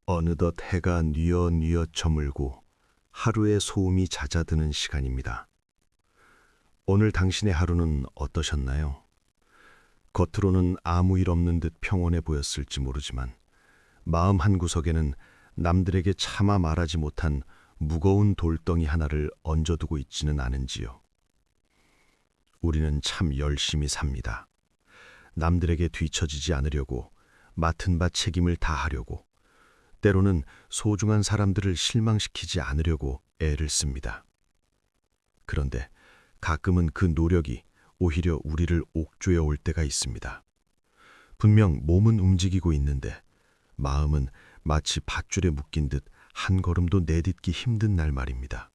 어느덧 해가 뉘엿뉘엿 저물고 하루의 소음이 잦아드는 시간입니다. 오늘 당신의 하루는 어떠셨나요? 겉으로는 아무 일 없는 듯 평온해 보였을지 모르지만 마음 한구석에는 남들에게 차마 말하지 못한 무거운 돌덩이 하나를 얹어두고 있지는 않은지요. 우리는 참 열심히 삽니다. 남들에게 뒤처지지 않으려고, 맡은 바 책임을 다하려고, 때로는 소중한 사람들을 실망시키지 않으려고 애를 씁니다. 그런데 가끔은 그 노력이 오히려 우리를 옥죄어 올 때가 있습니다. 분명 몸은 움직이고 있는데 마음은 마치 밧줄에 묶인 듯 한 걸음도 내딛기 힘든 날 말입니다.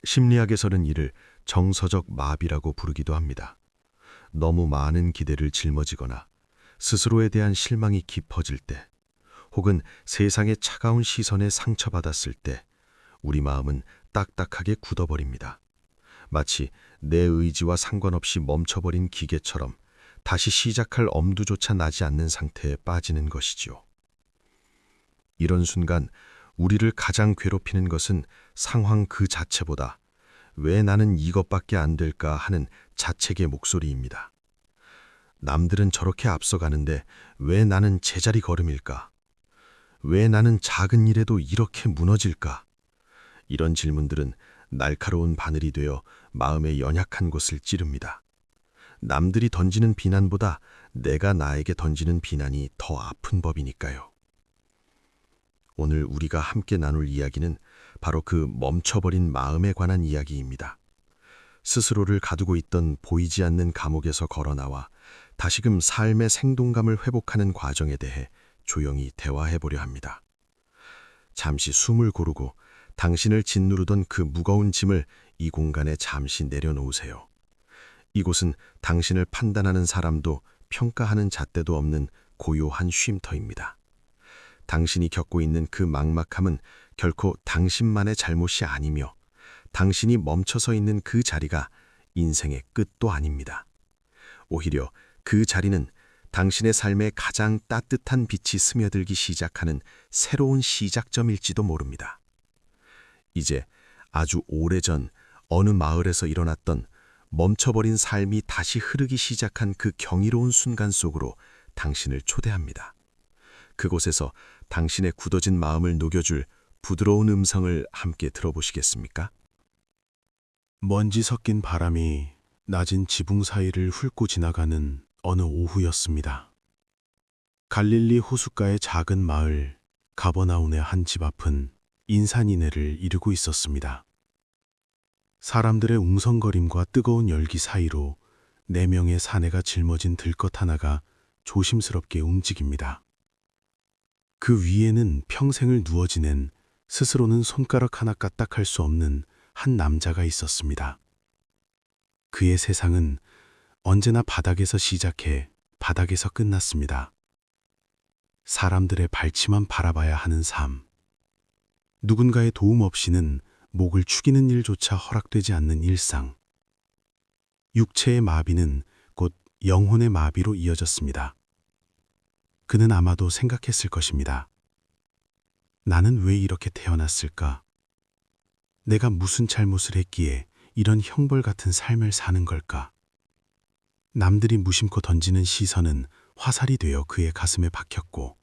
심리학에서는 이를 정서적 마비라고 부르기도 합니다. 너무 많은 기대를 짊어지거나 스스로에 대한 실망이 깊어질 때, 혹은 세상의 차가운 시선에 상처받았을 때 우리 마음은 딱딱하게 굳어버립니다. 마치 내 의지와 상관없이 멈춰버린 기계처럼 다시 시작할 엄두조차 나지 않는 상태에 빠지는 것이지요. 이런 순간 우리를 가장 괴롭히는 것은 상황 그 자체보다 왜 나는 이것밖에 안 될까 하는 자책의 목소리입니다. 남들은 저렇게 앞서가는데 왜 나는 제자리 걸음일까? 왜 나는 작은 일에도 이렇게 무너질까? 이런 질문들은 날카로운 바늘이 되어 마음의 연약한 곳을 찌릅니다. 남들이 던지는 비난보다 내가 나에게 던지는 비난이 더 아픈 법이니까요. 오늘 우리가 함께 나눌 이야기는 바로 그 멈춰버린 마음에 관한 이야기입니다. 스스로를 가두고 있던 보이지 않는 감옥에서 걸어나와 다시금 삶의 생동감을 회복하는 과정에 대해 조용히 대화해보려 합니다. 잠시 숨을 고르고 당신을 짓누르던 그 무거운 짐을 이 공간에 잠시 내려놓으세요. 이곳은 당신을 판단하는 사람도 평가하는 잣대도 없는 고요한 쉼터입니다. 당신이 겪고 있는 그 막막함은 결코 당신만의 잘못이 아니며 당신이 멈춰서 있는 그 자리가 인생의 끝도 아닙니다. 오히려 그 자리는 당신의 삶에 가장 따뜻한 빛이 스며들기 시작하는 새로운 시작점일지도 모릅니다. 이제 아주 오래전 어느 마을에서 일어났던 멈춰버린 삶이 다시 흐르기 시작한 그 경이로운 순간 속으로 당신을 초대합니다. 그곳에서 당신의 굳어진 마음을 녹여줄 부드러운 음성을 함께 들어보시겠습니까? 먼지 섞인 바람이 낮은 지붕 사이를 훑고 지나가는 어느 오후였습니다. 갈릴리 호숫가의 작은 마을 가버나움의 한 집 앞은 인산인해를 이루고 있었습니다. 사람들의 웅성거림과 뜨거운 열기 사이로 4명의 사내가 짊어진 들것 하나가 조심스럽게 움직입니다. 그 위에는 평생을 누워 지낸 스스로는 손가락 하나 까딱할 수 없는 한 남자가 있었습니다. 그의 세상은 언제나 바닥에서 시작해 바닥에서 끝났습니다. 사람들의 발치만 바라봐야 하는 삶. 누군가의 도움 없이는 목을 축이는 일조차 허락되지 않는 일상. 육체의 마비는 곧 영혼의 마비로 이어졌습니다. 그는 아마도 생각했을 것입니다. 나는 왜 이렇게 태어났을까? 내가 무슨 잘못을 했기에 이런 형벌 같은 삶을 사는 걸까? 남들이 무심코 던지는 시선은 화살이 되어 그의 가슴에 박혔고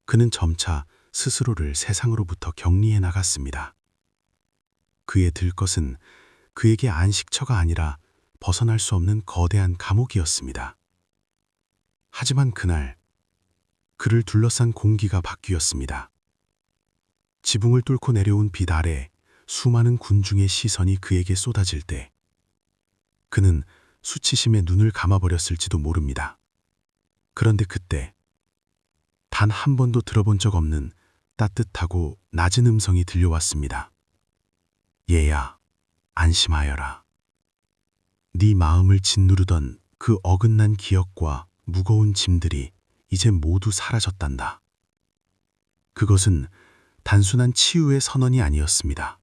그는 점차 스스로를 세상으로부터 격리해 나갔습니다. 그의 들것은 그에게 안식처가 아니라 벗어날 수 없는 거대한 감옥이었습니다. 하지만 그날 그를 둘러싼 공기가 바뀌었습니다. 지붕을 뚫고 내려온 빛 아래 수많은 군중의 시선이 그에게 쏟아질 때 그는 수치심에 눈을 감아버렸을지도 모릅니다. 그런데 그때 단 한 번도 들어본 적 없는 따뜻하고 낮은 음성이 들려왔습니다. 얘야, 안심하여라. 네 마음을 짓누르던 그 어긋난 기억과 무거운 짐들이 이제 모두 사라졌단다. 그것은 단순한 치유의 선언이 아니었습니다.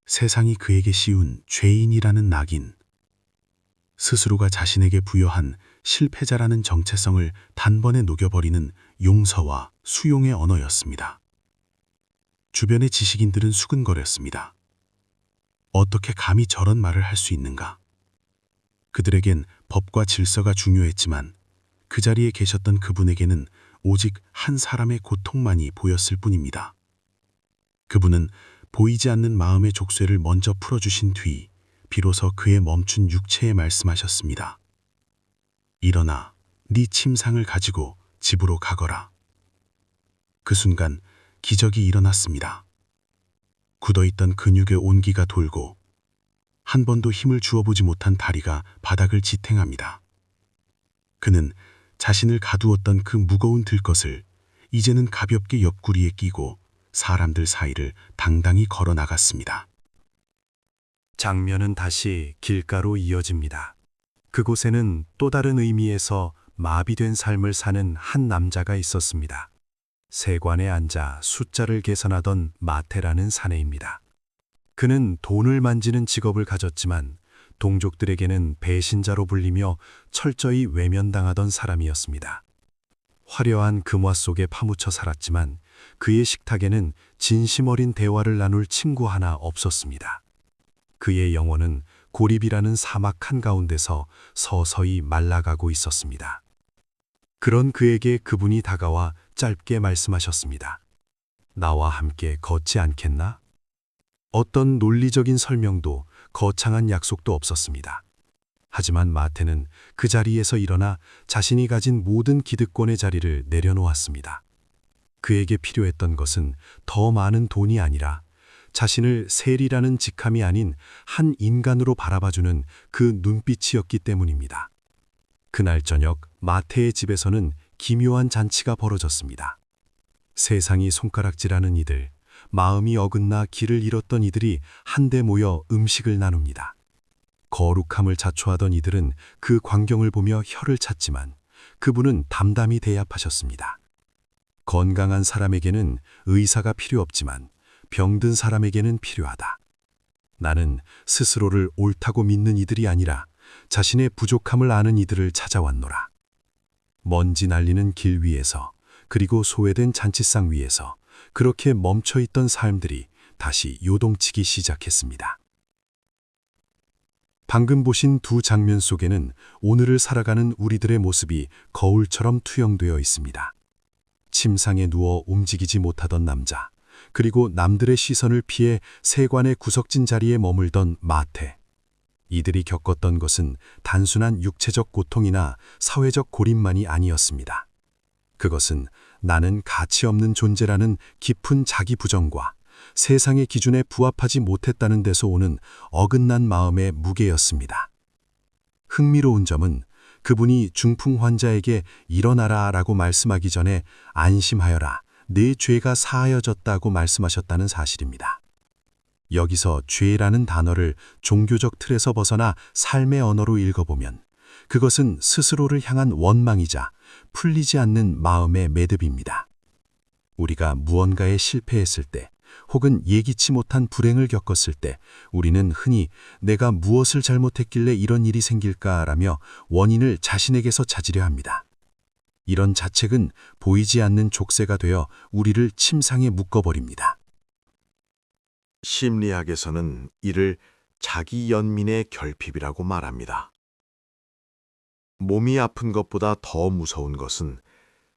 세상이 그에게 씌운 죄인이라는 낙인, 스스로가 자신에게 부여한 실패자라는 정체성을 단번에 녹여버리는 용서와 수용의 언어였습니다. 주변의 지식인들은 수근거렸습니다. 어떻게 감히 저런 말을 할 수 있는가? 그들에겐 법과 질서가 중요했지만 그 자리에 계셨던 그분에게는 오직 한 사람의 고통만이 보였을 뿐입니다. 그분은 보이지 않는 마음의 족쇄를 먼저 풀어주신 뒤 비로소 그의 멈춘 육체에 말씀하셨습니다. 일어나 네 침상을 가지고 집으로 가거라. 그 순간 기적이 일어났습니다. 굳어있던 근육의 온기가 돌고 한 번도 힘을 주어보지 못한 다리가 바닥을 지탱합니다. 그는 자신을 가두었던 그 무거운 들것을 이제는 가볍게 옆구리에 끼고 사람들 사이를 당당히 걸어 나갔습니다. 장면은 다시 길가로 이어집니다. 그곳에는 또 다른 의미에서 마비된 삶을 사는 한 남자가 있었습니다. 세관에 앉아 숫자를 계산하던 마테라는 사내입니다. 그는 돈을 만지는 직업을 가졌지만 동족들에게는 배신자로 불리며 철저히 외면당하던 사람이었습니다. 화려한 금화 속에 파묻혀 살았지만 그의 식탁에는 진심 어린 대화를 나눌 친구 하나 없었습니다. 그의 영혼은 고립이라는 사막 한가운데서 서서히 말라가고 있었습니다. 그런 그에게 그분이 다가와 짧게 말씀하셨습니다. 나와 함께 걷지 않겠나? 어떤 논리적인 설명도 거창한 약속도 없었습니다. 하지만 마테는 그 자리에서 일어나 자신이 가진 모든 기득권의 자리를 내려놓았습니다. 그에게 필요했던 것은 더 많은 돈이 아니라 자신을 셀이라는 직함이 아닌 한 인간으로 바라봐주는 그 눈빛이었기 때문입니다. 그날 저녁 마테의 집에서는 기묘한 잔치가 벌어졌습니다. 세상이 손가락질하는 이들, 마음이 어긋나 길을 잃었던 이들이 한데 모여 음식을 나눕니다. 거룩함을 자초하던 이들은 그 광경을 보며 혀를 찼지만 그분은 담담히 대답하셨습니다. 건강한 사람에게는 의사가 필요 없지만 병든 사람에게는 필요하다. 나는 스스로를 옳다고 믿는 이들이 아니라 자신의 부족함을 아는 이들을 찾아왔노라. 먼지 날리는 길 위에서 그리고 소외된 잔치상 위에서 그렇게 멈춰있던 삶들이 다시 요동치기 시작했습니다. 방금 보신 두 장면 속에는 오늘을 살아가는 우리들의 모습이 거울처럼 투영되어 있습니다. 침상에 누워 움직이지 못하던 남자, 그리고 남들의 시선을 피해 세관의 구석진 자리에 머물던 마테. 이들이 겪었던 것은 단순한 육체적 고통이나 사회적 고립만이 아니었습니다. 그것은 나는 가치 없는 존재라는 깊은 자기 부정과 세상의 기준에 부합하지 못했다는 데서 오는 어긋난 마음의 무게였습니다. 흥미로운 점은 그분이 중풍 환자에게 일어나라 라고 말씀하기 전에 안심하여라, 네 죄가 사하여졌다고 말씀하셨다는 사실입니다. 여기서 죄라는 단어를 종교적 틀에서 벗어나 삶의 언어로 읽어보면 그것은 스스로를 향한 원망이자 풀리지 않는 마음의 매듭입니다. 우리가 무언가에 실패했을 때 혹은 예기치 못한 불행을 겪었을 때 우리는 흔히 내가 무엇을 잘못했길래 이런 일이 생길까라며 원인을 자신에게서 찾으려 합니다. 이런 자책은 보이지 않는 족쇄가 되어 우리를 침상에 묶어버립니다. 심리학에서는 이를 자기 연민의 결핍이라고 말합니다. 몸이 아픈 것보다 더 무서운 것은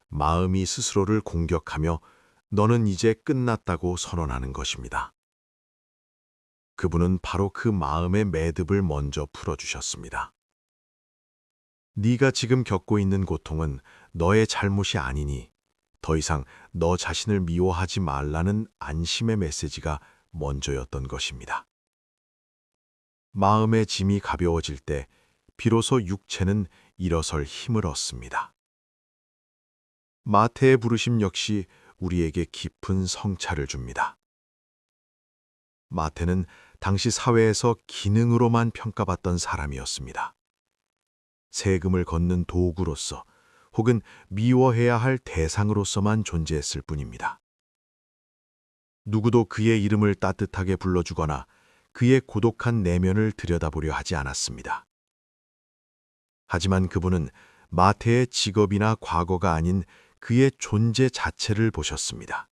마음이 스스로를 공격하며 너는 이제 끝났다고 선언하는 것입니다. 그분은 바로 그 마음의 매듭을 먼저 풀어주셨습니다. 네가 지금 겪고 있는 고통은 너의 잘못이 아니니 더 이상 너 자신을 미워하지 말라는 안심의 메시지가 먼저였던 것입니다. 마음의 짐이 가벼워질 때 비로소 육체는 일어설 힘을 얻습니다. 마태의 부르심 역시 우리에게 깊은 성찰을 줍니다. 마태는 당시 사회에서 기능으로만 평가받던 사람이었습니다. 세금을 걷는 도구로서 혹은 미워해야 할 대상으로서만 존재했을 뿐입니다. 누구도 그의 이름을 따뜻하게 불러주거나 그의 고독한 내면을 들여다보려 하지 않았습니다. 하지만 그분은 마태의 직업이나 과거가 아닌 그의 존재 자체를 보셨습니다.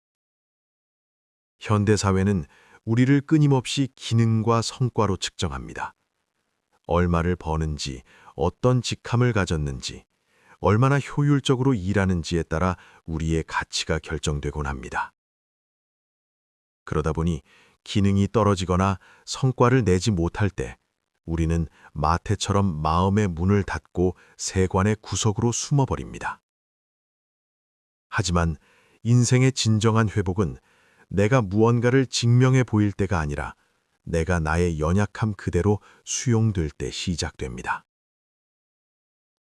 현대사회는 우리를 끊임없이 기능과 성과로 측정합니다. 얼마를 버는지, 어떤 직함을 가졌는지, 얼마나 효율적으로 일하는지에 따라 우리의 가치가 결정되곤 합니다. 그러다 보니 기능이 떨어지거나 성과를 내지 못할 때 우리는 마태처럼 마음의 문을 닫고 세관의 구석으로 숨어버립니다. 하지만 인생의 진정한 회복은 내가 무언가를 증명해 보일 때가 아니라 내가 나의 연약함 그대로 수용될 때 시작됩니다.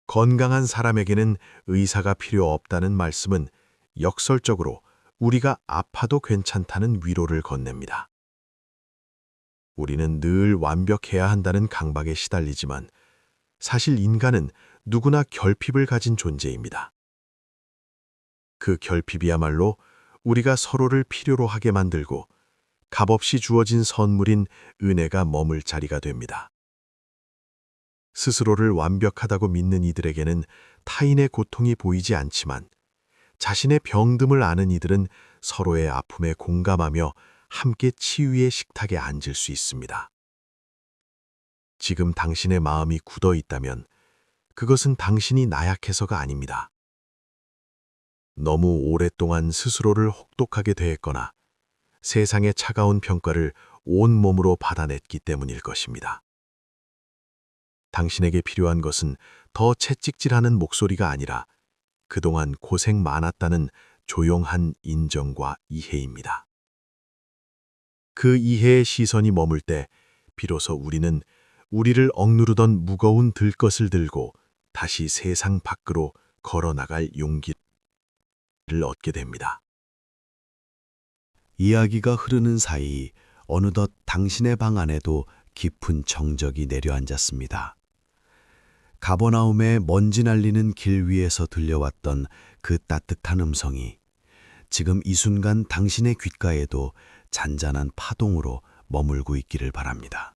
건강한 사람에게는 의사가 필요 없다는 말씀은 역설적으로 우리가 아파도 괜찮다는 위로를 건넵니다. 우리는 늘 완벽해야 한다는 강박에 시달리지만 사실 인간은 누구나 결핍을 가진 존재입니다. 그 결핍이야말로 우리가 서로를 필요로 하게 만들고 값없이 주어진 선물인 은혜가 머물 자리가 됩니다. 스스로를 완벽하다고 믿는 이들에게는 타인의 고통이 보이지 않지만 자신의 병듦을 아는 이들은 서로의 아픔에 공감하며 함께 치유의 식탁에 앉을 수 있습니다. 지금 당신의 마음이 굳어 있다면 그것은 당신이 나약해서가 아닙니다. 너무 오랫동안 스스로를 혹독하게 대했거나 세상의 차가운 평가를 온몸으로 받아냈기 때문일 것입니다. 당신에게 필요한 것은 더 채찍질하는 목소리가 아니라 그동안 고생 많았다는 조용한 인정과 이해입니다. 그 이해의 시선이 머물 때 비로소 우리는 우리를 억누르던 무거운 들것을 들고 다시 세상 밖으로 걸어나갈 용기를 얻게 됩니다. 이야기가 흐르는 사이 어느덧 당신의 방 안에도 깊은 정적이 내려앉았습니다. 가버나움의 먼지 날리는 길 위에서 들려왔던 그 따뜻한 음성이 지금 이 순간 당신의 귓가에도 잔잔한 파동으로 머물고 있기를 바랍니다.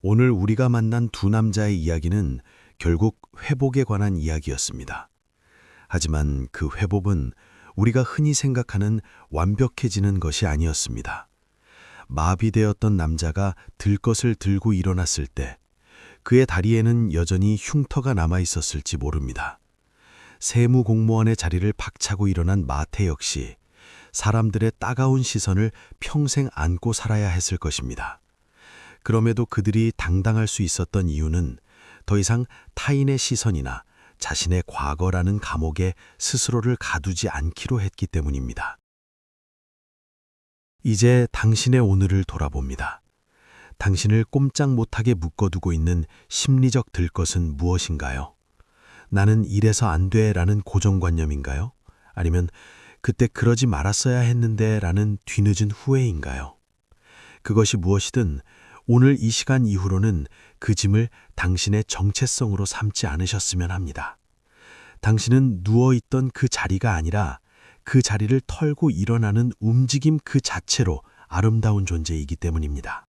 오늘 우리가 만난 두 남자의 이야기는 결국 회복에 관한 이야기였습니다. 하지만 그 회복은 우리가 흔히 생각하는 완벽해지는 것이 아니었습니다. 마비되었던 남자가 들것을 들고 일어났을 때 그의 다리에는 여전히 흉터가 남아 있었을지 모릅니다. 세무 공무원의 자리를 박차고 일어난 마태 역시 사람들의 따가운 시선을 평생 안고 살아야 했을 것입니다. 그럼에도 그들이 당당할 수 있었던 이유는 더 이상 타인의 시선이나 자신의 과거라는 감옥에 스스로를 가두지 않기로 했기 때문입니다. 이제 당신의 오늘을 돌아봅니다. 당신을 꼼짝 못하게 묶어두고 있는 심리적 들것은 무엇인가요? 나는 이래서 안 돼라는 고정관념인가요? 아니면 그때 그러지 말았어야 했는데 라는 뒤늦은 후회인가요? 그것이 무엇이든 오늘 이 시간 이후로는 그 짐을 당신의 정체성으로 삼지 않으셨으면 합니다. 당신은 누워있던 그 자리가 아니라 그 자리를 털고 일어나는 움직임 그 자체로 아름다운 존재이기 때문입니다.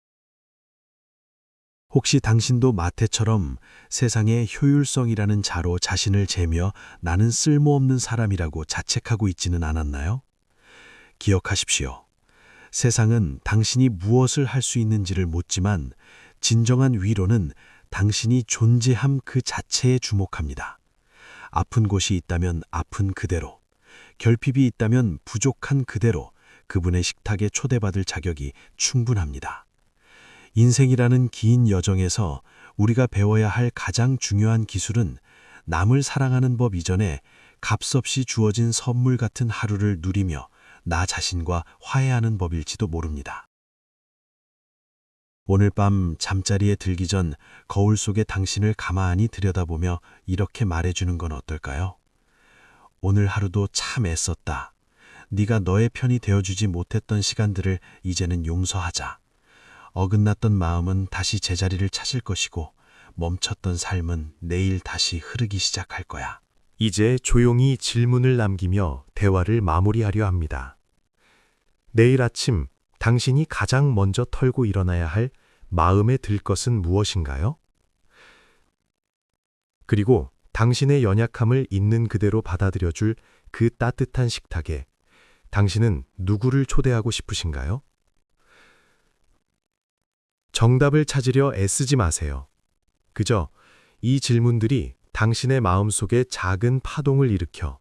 혹시 당신도 마태처럼 세상의 효율성이라는 자로 자신을 재며 나는 쓸모없는 사람이라고 자책하고 있지는 않았나요? 기억하십시오. 세상은 당신이 무엇을 할 수 있는지를 묻지만 진정한 위로는 당신이 존재함 그 자체에 주목합니다. 아픈 곳이 있다면 아픈 그대로, 결핍이 있다면 부족한 그대로 그분의 식탁에 초대받을 자격이 충분합니다. 인생이라는 긴 여정에서 우리가 배워야 할 가장 중요한 기술은 남을 사랑하는 법 이전에 값없이 주어진 선물 같은 하루를 누리며 나 자신과 화해하는 법일지도 모릅니다. 오늘 밤 잠자리에 들기 전 거울 속에 당신을 가만히 들여다보며 이렇게 말해주는 건 어떨까요? 오늘 하루도 참 애썼다. 네가 너의 편이 되어주지 못했던 시간들을 이제는 용서하자. 어긋났던 마음은 다시 제자리를 찾을 것이고 멈췄던 삶은 내일 다시 흐르기 시작할 거야. 이제 조용히 질문을 남기며 대화를 마무리하려 합니다. 내일 아침 당신이 가장 먼저 털고 일어나야 할 마음에 들 것은 무엇인가요? 그리고 당신의 연약함을 있는 그대로 받아들여줄 그 따뜻한 식탁에 당신은 누구를 초대하고 싶으신가요? 정답을 찾으려 애쓰지 마세요. 그저 이 질문들이 당신의 마음속에 작은 파동을 일으켜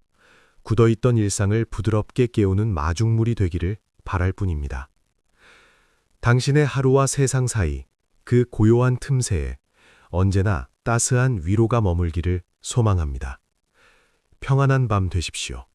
굳어있던 일상을 부드럽게 깨우는 마중물이 되기를 바랄 뿐입니다. 당신의 하루와 세상 사이 그 고요한 틈새에 언제나 따스한 위로가 머물기를 소망합니다. 평안한 밤 되십시오.